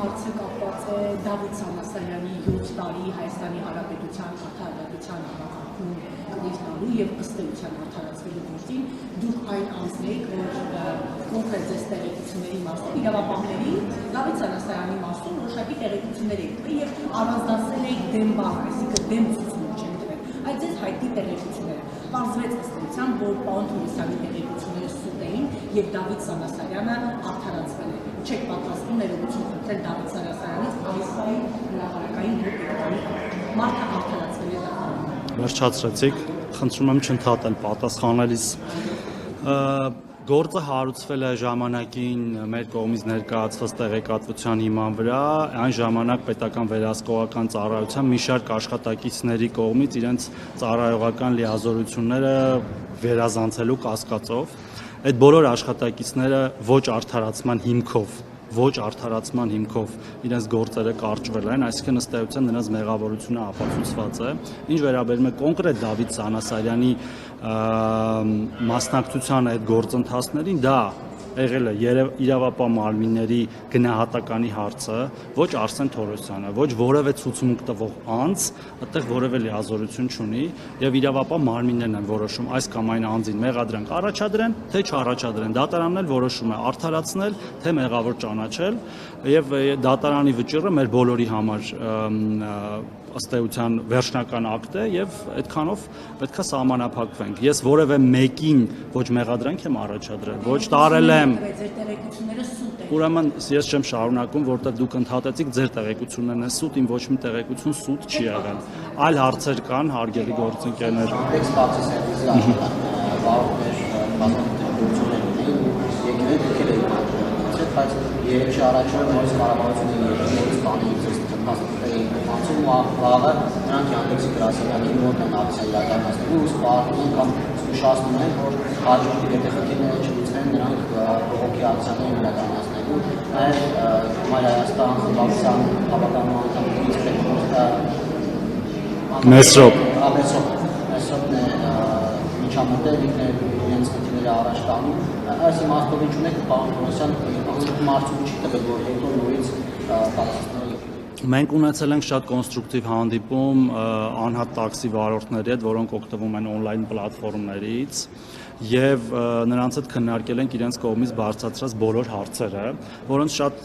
հարցը կապված է Դավիթ Սանասարյանի 7 տարի Հայաստանի Հանրապետության արդարադատության համակարգում կիրնալու եւ ըստ էության արդարացվելու գործին դուք այն անձնեք, որ կոնկրետ ձեզ տեղեկությունների մասով իրավապահների Դավիթ Սանասարյանի մասով որոշակի տեղեկություններ եք տվել եւ առանձնացրել եք դեմ բան, այսինքն դեմ ցուցում չեն տվել։ Այդ ձեզ հայտնի տեղեկությունները։ Պարզվեց ըստ էության, որ պարոն Թովմասյանի տեղեկությունները սուտ էին եւ Դավիթ Սանասարյանը արդարացվել է։ Չեք պատրաստվում ներողություն խնդրել Դավիթ Սանասարյանից այս հրահարակային գործի մարդը արդարացվել է դատարանում։ Վերջացրեցիք, խնդրում եմ չընդհատել պատասխանելիս։ Գործը հարուցվել է ժամանակին մեր կողմից ներկայացված տեղեկատվության հիման վրա, այն ժամանակ պետական վերահսկողական ծառայության մի շարք աշխատակիցների կողմից իրենց ծառայողական լիազորությունները վերազանցելու կասկածով։ Այդ բոլոր աշխատակիցները ոչ արդարացման հիմքով իրենց գործերը կարճվել են, այսինքն ըստ էության նրանց մեղավորությունը ապացուցված է։ Ինչ վերաբերում է կոնկրետ Դավիթ Սանասարյանի մասնակցության այդ գործընթացներին, դա եղել է իրավապահ մարմինների գնահատականի հարցը, ոչ Արսեն Թորոսյանը, ոչ որևէ ցուցմունք տվող անձ, այդտեղ որևէ լիազորություն չունի եւ իրավապահ մարմիններն են որոշում այս կամ այն անձին մեղադրանք առաջադրեն, թե չառաջադրեն։ Դատարանն էլ որոշում է արդարացնել, թե մեղավոր ճանաչել եւ դատարանի վճիռը մեր բոլորի համար ըստ էության վերջնական ակտ է եւ այդքանով պետքա սահմանափակվենք։ Ես որևէ մեկին ոչ մեղադրանք եմ առաջադրել, ոչ տարել եմ։ Ուրեմն ես չեմ շարունակում, որտեղ դուք ընդհատեցիք ձեր տեղեկություններն են սուտ, իմ ոչ մի տեղեկություն սուտ չի եղել։ Այլ հարցեր կան, հարգելի գործընկերներ։ Երեք առաջով նորից կառավարությունը նորից բանի ինֆորմացիա վաղը նրանք Յանդեքսի գրասենյակի մոտ են ակցիա իրականացնելու, սպառնում կամ զգուշացնում են, որ հաջորդի եթե խնդիրները չլուծվեն, նրանք բողոքի ակցիաներ իրականացնելու, նաև Մայր Հայաստան խմբակցության հավաքական անդամներից Մեսրոպն է միջամտել իրենց խնդիրները առաջ տանում։ Այս իմաստով ինչ ունեք, պարոն Թովմասյան, մարդու չի տվել, որ հետո նորից տաքսիստները։ Մենք ունեցել ենք շատ կոնստրուկտիվ հանդիպում անհատ տաքսի վարորդների հետ, որոնք օգտվում են օնլայն պլատֆորմներից եւ նրանց հետ քննարկել ենք իրենց կողմից բարձրացրած բոլոր հարցերը, որոնց շատ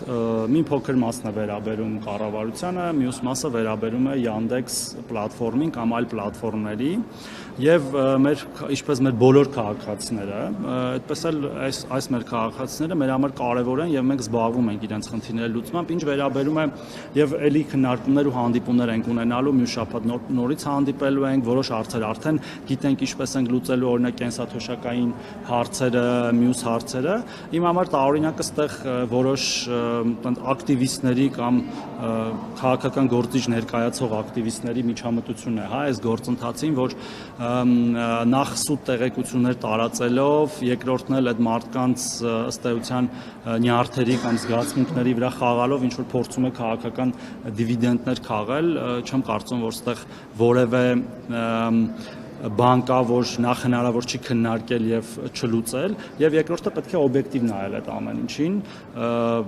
մի փոքր մասն է վերաբերում կառավարությանը, մյուս մասը վերաբերում է Yandex պլատֆորմին կամ այլ պլատֆորմների եւ ինչպես մեր բոլոր քաղաքացիները, այդպես էլ այս մեր քաղաքացիները մեր համար կարեւոր են եւ մենք զբաղվում ենք իրենց խնդիրների լուծմամբ, ինչ վերաբերում է եւ էլի քննարկումներ ու հանդիպումներ ենք ունենալու, մյուս շաբաթ նորից հանդիպելու ենք, որոշ հարցեր արդեն գիտենք ինչպես ենք լուծելու, օրինակ կենսաթոշակային հարցերը, մյուս հարցերը։ Իմ համար տարօրինակ այստեղ որոշ ակտիվիստների կամ քաղաքական գործիչ ներկայացող ակտիվիստների միջամտությունն է, հա, այս գործընթացին, որ նախ սուտ տեղեկություններ տարածելով, երկրորդն էլ այդ մարդկանց ըստ էության նյարդերի կամ զգացմունքների վրա խաղալով ինչ որ փորձում է քաղաքական դիվիդենդներ քաղել, չեմ կարծում, որ այստեղ որևէ բան կա, որ նախ հնարավոր չի քննարկել եւ չլուծել, եւ երկրորդը պետք է օբյեկտիվ նայել այդ ամեն ինչին,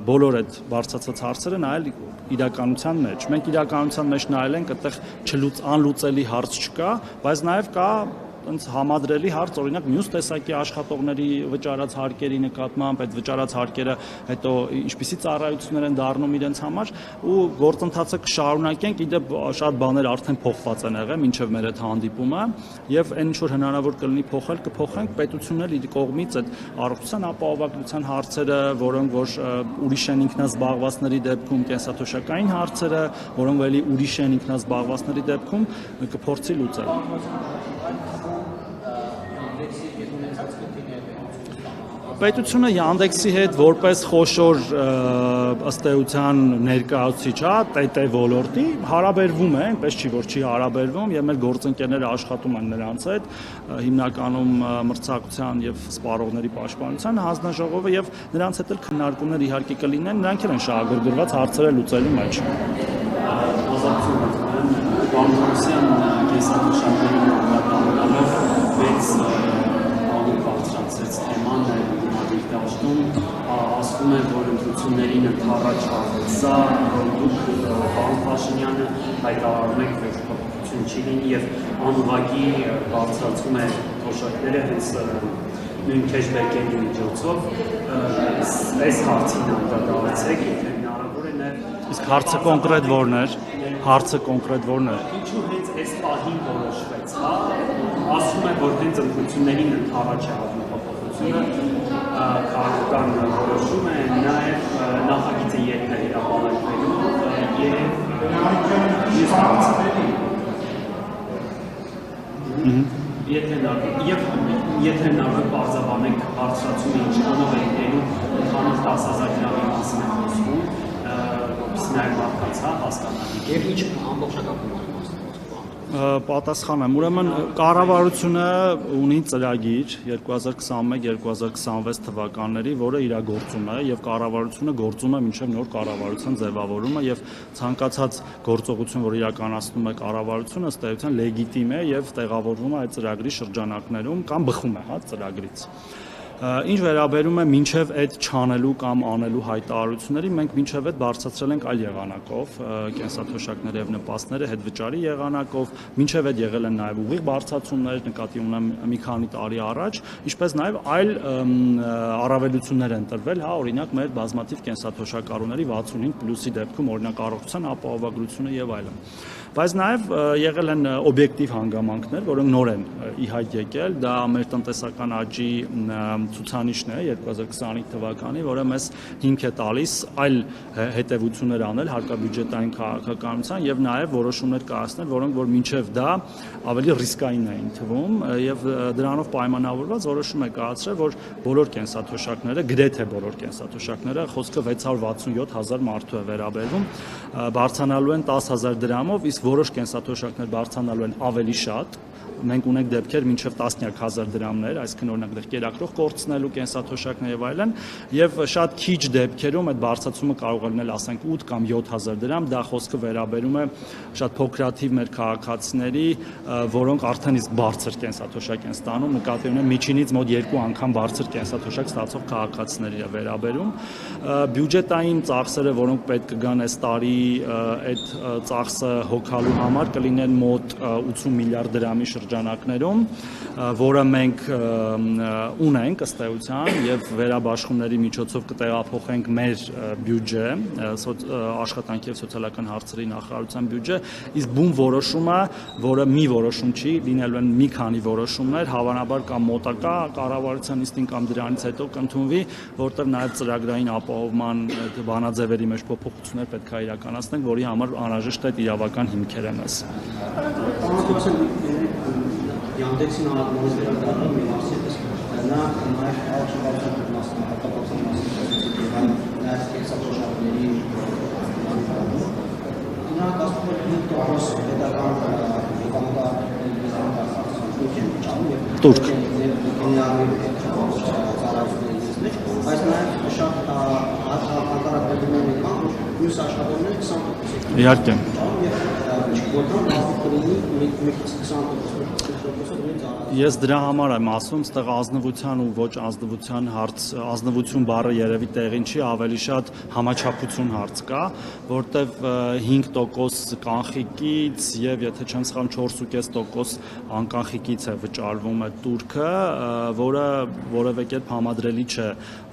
բոլոր այդ բարձրացած հարցերը նայել իրականության մեջ։ Մենք իրականության մեջ նայել ենք, այդտեղ անլուծելի հարց չկա, բայց նաեւ կա այնց համադրելի հարց, օրինակ մյուս տեսակի աշխատողների վճարած հարկերի նկատմամբ, այդ վճարած հարկերը հետո ինչպիսի ծառայություններ են դառնում իրենց համար ու գործընթացը կշարունակենք, իդեպ շատ բաներ արդեն փոխված են եղել մինչև մեր այդ հանդիպումը եւ այն ինչ որ հնարավոր կլինի փոխել, կփոխենք, պետությունն էլ իր կողմից այդ առողջության ապահովագրության հարցերը, որոնք որ ուրիշ են ինքնազբաղվածների դեպքում, կենսաթոշակային հարցերը, որոնք էլի ուրիշ են ինքնազբաղվածների դեպքում կփորձի լուծել։ Պետությունը Yandex-ի հետ որպես խոշոր ըստ էության ներկայացուցիչ, հա, ՏՏ ոլորտի հարաբերվում է, այնպես չի որ չի հարաբերվում եւ մեր գործընկերները աշխատում են նրանց հետ, հիմնականում մրցակցության եւ սպառողների պաշտպանության հանձնաժողովը եւ նրանց հետ էլ քննարկումներ իհարկե կլինեն, նրանք էլ են շահագրգռված հարցերը լուծելու մեջ։ դաշտում ասվում է, որ ընտրություններին ընդառաջացավ, սա դուք պարոն Փաշինյանը հայտարարում եք, որ փոփոխություն չի լինի եւ անուղղակի բարձրացում է թոշակները հենց նույն քեշբեքերի միջոցով, այս հարցին անդրադարձեք, եթե հնարավոր է նաեւ Իսկ հարցը կոնկրետ որն էր։ Հարցը կոնկրետ որն էր։ Ինչու հենց այս պահին որոշվեց, հա, ասում է, որ հենց ընտրություններին ընդառաջ է հավում փոփոխությունը, քաղաքական որոշում է, նաև նախագիծը երբ է հրապարակվելու եւ եթե հնարավոր բարձրաբանեք բարձրացումը ինչքանով է լինելու ընդհանուր 10,000 դրամի մասին է խոսվում, որպես նաև մարդկանց հասկանալի։ Եվ ինչ ամբողջական Պատասխանեմ, ուրեմն կառավարությունը ունի ծրագիր 2021-2026 թվականների, որը իրագործում է եւ կառավարությունը գործում է մինչեւ նոր կառավարության ձևավորումը եւ ցանկացած գործողություն, որ իրականացնում է կառավարությունը, ըստ էության լեգիտիմ է եւ տեղավորվում է այդ ծրագրի շրջանակներում կամ բխում է, հա, ծրագրից։ Ինչ վերաբերում է մինչև այդ չանելու կամ անելու հայտարարությունների, մենք մինչև այդ բարձրացրել ենք այլ եղանակով կենսաթոշակները եւ նպաստները հետվճարի եղանակով, մինչև այդ եղել են նաեւ ուղիղ բարձրացումներ, նկատի ունեմ մի քանի տարի առաջ, ինչպես նաեւ այլ առավելություններ են տրվել, հա, օրինակ մեր բազմաթիվ կենսաթոշակառուների 65+-ի դեպքում օրինակ առողջության ապահովագրությունը եւ այլն։ Բայց նաև եղել են օբյեկտիվ հանգամանքներ, որոնք նոր են ի հայտ եկել, դա մեր տնտեսական աճի ցուցանիշն է 2025 թվականի, որը մեզ հիմք է տալիս այլ հետևություններ անել հարկաբյուջետային քաղաքականության եւ նաև որոշումներ կայացնել, որոնք որ մինչեւ դա ավելի ռիսկային էին թվում եւ դրանով պայմանավորված որոշում է կայացրել, որ բոլոր կենսաթոշակները, գրեթե բոլոր կենսաթոշակները, խոսքը 667,000 մարդու է վերաբերվում, բարձրանալու են 10,000 դրամով, իսկ որոշ կենսաթոշակներ բարձրանալու են ավելի շատ, մենք ունենք դեպքեր մինչև 10,000 դրամներ, այսինքն օրինակ դեռ կերակրող կորցնելու կենսաթոշակներ եւ այլն, եւ շատ քիչ դեպքերում այդ բարձրացումը կարող է լինել, ասենք 8 կամ 7,000 դրամ, դա խոսքը վերաբերում է շատ փոքրաթիվ մեր քաղաքացիների, որոնք արդեն իսկ բարձր կենսաթոշակ են ստանում, նկատի ունեմ միջինից մոտ 2 անգամ բարձր կենսաթոշակ ստացող քաղաքացիների է վերաբերում, բյուջետային ծախսերը, որոնք պետք կգան այս տարի այդ ծախսը հոգալու համար կլինեն մոտ 80 միլիարդ դրամի շրջանակներում, որը մենք ունենք ըստ էության եւ վերաբաշխումների միջոցով կտեղափոխենք մեր բյուջե, աշխատանքի եւ սոցիալական հարցերի նախարարության բյուջե, իսկ բուն որոշումը, որը մի որոշում չի, լինելու են մի քանի որոշումներ, հավանաբար կամ մոտակա կառավարության նիստին կամ դրանից հետո կընդունվի, որտեղ նաեւ ծրագրային ապահովման բանաձևերի մեջ փոփոխություններ պետք է իրականացնենք, որի համար անհրաժեշտ է իրավական հիմքեր են մեզ։ Yandex-in ağırlığımız biraz daha münasebet. Naif alçılardan aslında kapatılması yani neredeyse satışları Buna aslında bir doğrusu pedagoğun konuda Turk. İհարկե։ Ես դրա համար եմ ասում, այստեղ ազնվության ու ոչ ազնվության հարց, ազնվություն բառը երևի տեղին չի, ավելի շատ համաչափություն հարց կա, որտեվ 5% կանխիկից եւ եթե չեմ սխալվում 4.5% անկանխիկից է վճարվում այդ турքը, որը որևէ կերպ համադրելի չէ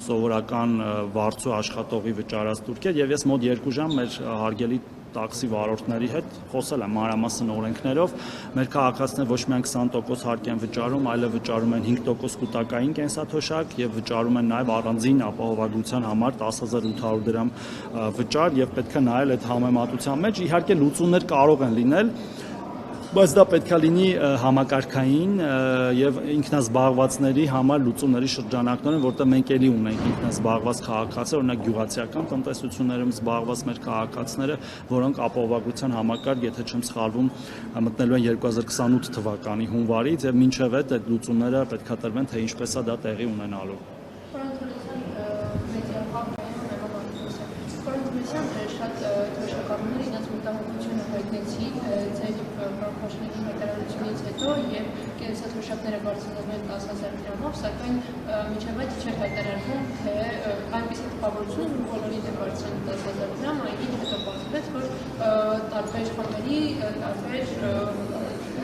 սովորական վարձու աշխատողի վճարած турքեր եւ ես մոտ 2 ժամ մեր հարգելի տաքսի վարորդների հետ խոսել եմ մանրամասն օրենքներով, մեր քաղաքացիները ոչ միայն 20% հարկ են վճարում, այլև վճարում են 5% կൂട്ടակային կենսաթոշակ եւ վճարում են նաեւ առանձին ապահովագրության համար 10,800 դրամ վճար եւ պետք է նայել այդ համեմատության մեջ, իհարկե լուծումներ կարող են լինել, բայց դա պետք է լինի համակարգային եւ ինքնազբաղվածների համար լուծումների շրջանակներ, որտեղ մենք էլի ունենք ինքնազբաղված քաղաքացիներ, օրինակ գյուղացիական տնտեսություններում զբաղված մեր քաղաքացիները, որոնք ապահովագրության համակարգ, եթե չեմ սխալվում, մտնելու են 2028 թվականի հունվարից եւ մինչեւ այդ լուծումները պետք է տրվեն, թե ինչպես է դա տեղի ունենալու։ Շատ թոշակառուներ իրենց մտահոգությունը հայտնեցի ձեր կարգաշների հայտարարությունից հետո եւ կենսաթոշակները բարձրացնել 10,000 դրամով, սակայն մինչև այդ չէր հայտարարվում, թե այնպիսի տպավորություն բոլորին է բարձրացնել 10,000 դրամ, այնին հետո բացվեց, որ տարբեր խմբերի տարբեր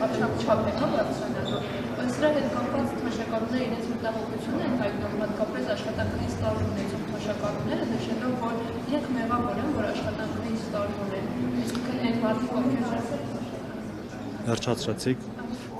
չափ է բարձրանալու։ Սրա հետ կապված թոշակառուները իրենց մտահոգություն են հայտնում, հատկապես աշխատանքային ստաժ ունեցող թոշակառուները, նշելով, որ իրենք մեղավոր են, որ աշխատանքային ստաժ ունեն։ Այսինքն այն մարդիկ, ովքեր Վերջացրեցիք։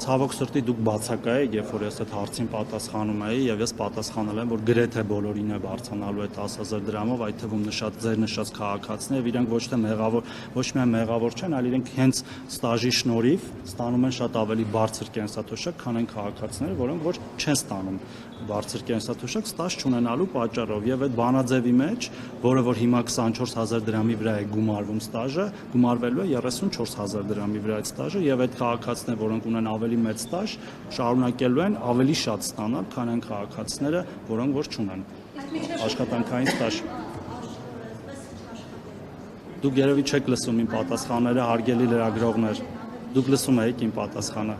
Ցավոք սրտի դուք բացակա եք, երբ որ ես այդ հարցին պատասխանում էի, եւ ես պատասխանել եմ, որ գրեթե բոլորին է բարձրանալու այդ 10,000 դրամով, այդ թվում ձեր նշած քաղաքացիները, իրենք ոչ թե մեղավոր, ոչ միայն մեղավոր չեն, այլ իրենք հենց ստաժի շնորհիվ ստանում են շատ ավելի բարձր կենսաթոշակ, քան այն քաղաքացիները, որոնք ոչ չեն ստանում բարձր կենսաթոշակ ստաժ չունենալու պատճառով, եւ այդ բանաձևի մեջ, որը որ հիմա 24,000 դրամի վրա է գումարվում ստաժը, գումարվելու է 34,000 դրամի վրա այդ ստաժը, եւ այդ քաղաքացիները, որոնք ունեն ավելի մեծ ստաժ, շարունակելու են ավելի շատ ստանալ, քան այն քաղաքացիները, որոնք որ չունեն աշխատանքային ստաժ։ Դուք երևի չեք լսում իմ պատասխանները, հարգելի լրագրողներ։ Դուք լսում եք իմ պատասխանը։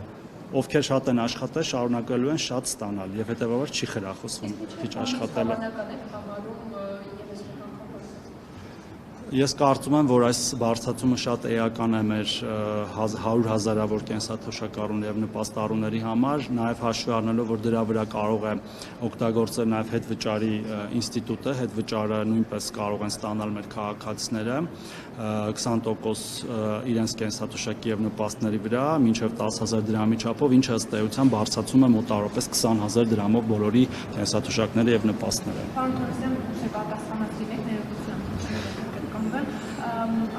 Ովքեր շատ են աշխատել, շարունակելու են շատ ստանալ, եւ հետեւաբար չի խրախուսվում քիչ աշխատելը։ Ես կարծում եմ, որ այս բարձրացումը շատ էական է մեր 100,000-ավոր կենսաթոշակառու եւ նպաստառուների համար, նաեւ հաշվի առնելով, որ դրա վրա կարող է օգտագործել նաեւ հետվճարի ինստիտուտը, հետվճարը նույնպես կարող են ստանալ մեր քաղաքացիները 20% իրենց կենսաթոշակի եւ նպաստների վրա, մինչեւ 10,000 դրամի չափով, ինչը ըստ էության բարձրացում է մոտավորապես 20,000 դրամով բոլորի կենսաթոշակները եւ նպաստները։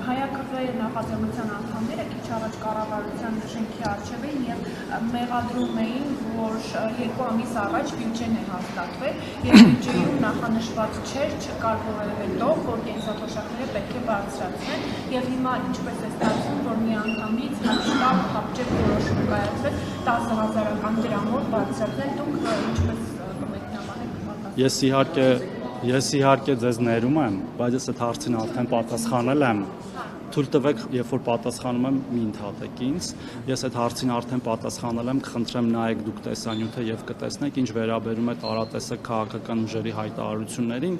Հայաքվեի նախաձեռնության անդամները քիչ առաջ կառավարության շենքի առջև էին եւ մեղադրում էին, որ 2 ամիս առաջ բյուջեն է հաստատվել եւ բյուջեում նախանշված չէր, չկար որևէ տող, որ կենսաթոշակները պետք է բարձրացնեն եւ հիմա ինչպես է ստացվում, որ մի անդամից հապճեպ որոշում կայացվեց 10,000 դրամով բարձրացնել, դուք ինչպես կմեկնաբանեք։ Ես իհարկե ձեզ ներում եմ, բայց ես այդ հարցին արդեն պատասխանել եմ։ Թույլ տվեք, երբ որ պատասխանում եմ, մի ընդհատեք ինձ։ Ես այդ հարցին արդեն պատասխանել եմ, կխնդրեմ նայեք դուք տեսանյութը եւ կտեսնեք, ինչ վերաբերում է տարատեսակ քաղաքական ուժերի հայտարարություններին,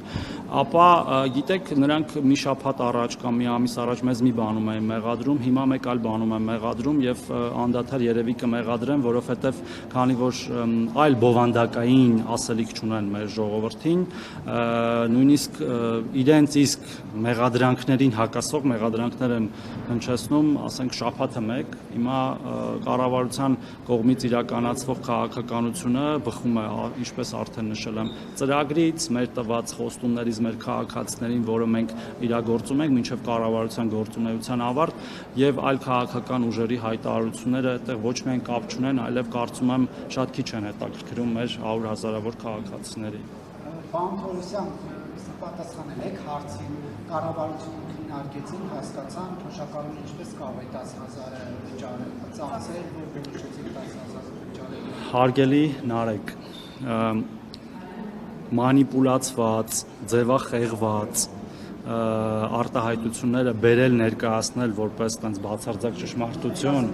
ապա գիտեք, նրանք մի շաբաթ առաջ կամ մի ամիս առաջ մեզ մի բանում էին մեղադրում, հիմա մեկ այլ բանում են մեղադրում եւ անդադար երևի կմեղադրեն, որովհետեւ քանի որ այլ բովանդակային ասելիք չունեն մեր ժողովրդին, նույնիսկ իրենց իսկ մեղադրանքներին հակասող մեղադրանքներ են հնչեցնում, ասենք շաբաթը մեկ, հիմա կառավարության կողմից իրականացվող քաղաքականությունը բխում է, ինչպես արդեն նշել եմ, ծրագրից, մեր տված խոստումներից մեր քաղաքացիներին, որը մենք իրագործում ենք մինչև կառավարության գործունեության ավարտ, եւ այլ քաղաքական ուժերի հայտարարությունները այդտեղ ոչ միայն կապ չունեն, այլև կարծում եմ շատ քիչ են հետաքրքրում մեր 100,000-ավոր քաղաքացիների։ Պարոն Թորոսյան, պատասխանել եք հարցին, կառավարությունը քննարկեցին, հասկացան, թոշակառուն ինչպես կարող է 10,000-ը վճարել, ծախսել, որ որոշեցիք 10,000 վճարել։ Հարգելի Նարեկ, մանիպուլացված, ձևախեղված արտահայտությունները բերել ներկայացնել որպես տենց բացարձակ ճշմարտություն։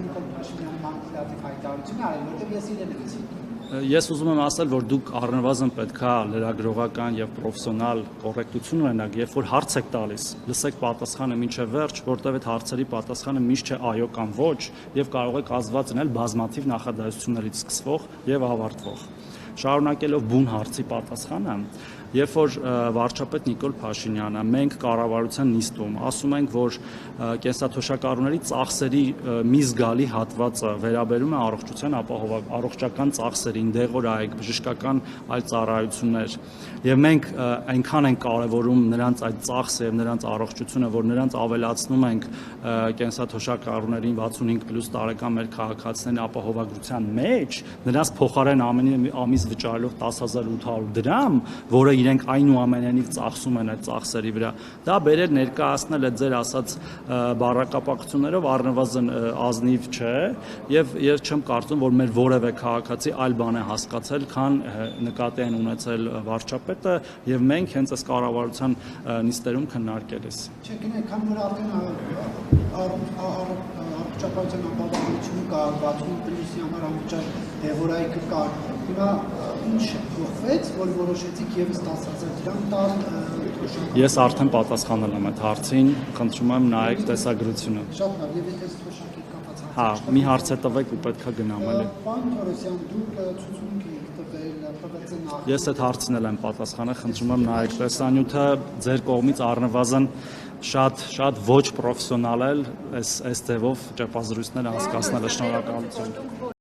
Ես ուզում եմ ասել, որ դուք առնվազն պետքա լրագրողական եւ պրոֆեսիոնալ կոռեկտություն ունենաք, երբ որ հարց եք տալիս, լսեք պատասխանը մինչև վերջ, որտեղ այդ հարցերի պատասխանը միշտ չէ այո կամ ոչ, եւ կարող է կազմված լինել բազմաթիվ նախադասություններից սկսվող եւ ավարտվող։ Շարունակելով բուն հարցի պատասխանը, երբ որ վարչապետ Նիկոլ Փաշինյանը մենք կառավարության նիստում ասում ենք, որ կենսաթոշակառուների ծախսերի մի զգալի հատվածը վերաբերում է առողջության առողջական ծախսերին, դեղորայք, բժշկական այլ ծառայություններ, եւ մենք այնքան ենք կարեւորում նրանց այդ ծախսը եւ նրանց առողջությունը, որ նրանց ավելացնում ենք կենսաթոշակառուներին 65+ տարեկան մեր քաղաքացիների ապահովագրության մեջ, նրանց փոխարեն ամեն ամիս վճարելով 10,800 դրամ, որը իրենք այնուամենայնիվ ծախսում են այդ ծախսերի վրա, դա բերել ներկայացնել այդ ձեր ասած բառակապակցություններով առնվազն ազնիվ չէ, եւ ես չեմ կարծում, որ մեր որևէ քաղաքացի այլ բան է հասկացել, քան նկատի են ունեցել վարչապետը եւ մենք հենց այս կառավարության նիստերում քննարկելիս։ Չէ, գնանք, քան որ արդեն առողջապահության ապահովությունը կա, Բաթումի պլյուսի համար անվճար դեղորայքը կա։ Հիմա ինչ փոխվեց, որ որոշեցիք եւս 10,000 դրամ տալ թոշակառու։ Ես արդեն պատասխանել եմ այդ հարցին, խնդրում եմ նայեք տեսագրությունը։ Շատ լավ, եւ եթե թոշակի կապած հարց։ Հա, մի հարց է տվեք ու պետքա գնամ էլի։ Պարոն Թորոսյան, դուք ցուցում եք տվել ՊՎԾ նախ։ Ես այդ հարցին եմ պատասխանել, խնդրում եմ նայեք տեսանյութը ձեր կողմից առնվազն շատ ոչ պրոֆեսիոնալ է այս ձևով ճեպազրույցներ անցկացնելը, շնորհակալություն։